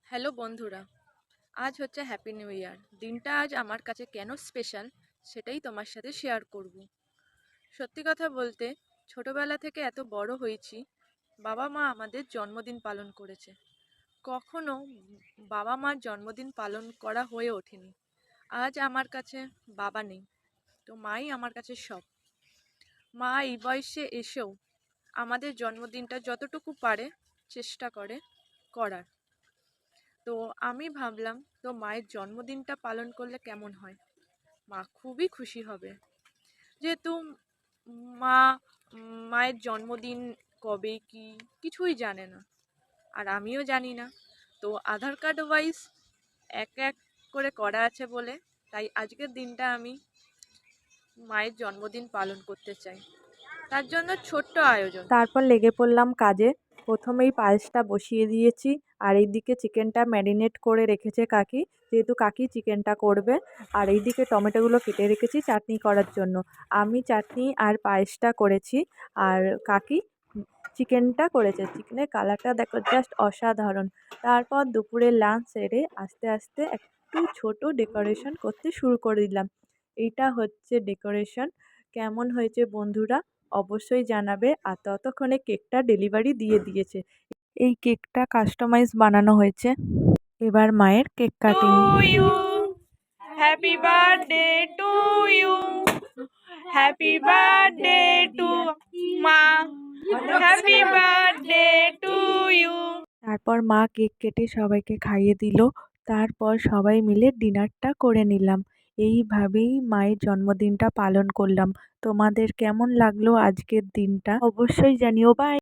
Hello বন্ধুরা, আজ হচ্ছে হ্যাপি নিউ ইয়ার। দিনটা আজ আমার কাছে কেন স্পেশাল সেটাই তোমার সাথে শেয়ার করব। সত্যি কথা বলতে, ছোটবেলা থেকে এত বড় হয়েছি, বাবা মা আমাদের জন্মদিন পালন করেছে। কখনো বাবা মার জন্মদিন পালন করা হয়ে ওঠেনি। আজ আমার কাছে বাবা নেই, তো মাই আমার কাছে সব। মা এই বয়সে এসেও আমাদের জন্মদিনটা যতটুকু পারে চেষ্টা করে করার। তো আমি ভাবলাম, তো মায়ের জন্মদিনটা পালন করলে কেমন হয়। মা খুবই খুশি হবে, যেহেতু মা মায়ের জন্মদিন কবে কি কিছুই জানে না, আর আমিও জানি না। তো আধার কার্ড ওয়াইজ এক এক করে করা আছে বলে তাই আজকের দিনটা আমি মায়ের জন্মদিন পালন করতে চাই। তার জন্য ছোট্ট আয়োজন। তারপর লেগে পড়লাম কাজে। প্রথমেই পায়েসটা বসিয়ে দিয়েছি, আর এইদিকে চিকেনটা ম্যারিনেট করে রেখেছে কাকি, যেহেতু কাকি চিকেনটা করবে। আর এইদিকে টমেটোগুলো কেটে রেখেছি চাটনি করার জন্য। আমি চাটনি আর পায়েসটা করেছি, আর কাকি চিকেনটা করেছে। চিকেনের কালারটা দেখো, জাস্ট অসাধারণ। তারপর দুপুরের লাঞ্চ সেরে আস্তে আস্তে একটু ছোট ডেকোরেশন করতে শুরু করে দিলাম। এইটা হচ্ছে ডেকোরেশন। কেমন হয়েছে বন্ধুরা অবশ্যই জানাবে। আর ততক্ষণে কেকটা ডেলিভারি দিয়ে দিয়েছে। এই কেকটা কাস্টমাইজ বানানো হয়েছে। এবার মায়ের cake cutting. Happy birthday to you, happy birthday to মা, হ্যাপি বার্থডে টু ইউ। তারপর মা কেক কেটে সবাইকে খাইয়ে দিল। তারপর সবাই মিলে ডিনারটা করে নিলাম। এইভাবেই মায়ের জন্মদিনটা পালন করলাম। তোমাদের কেমন লাগলো আজকের দিনটা অবশ্যই জানিও। বাই।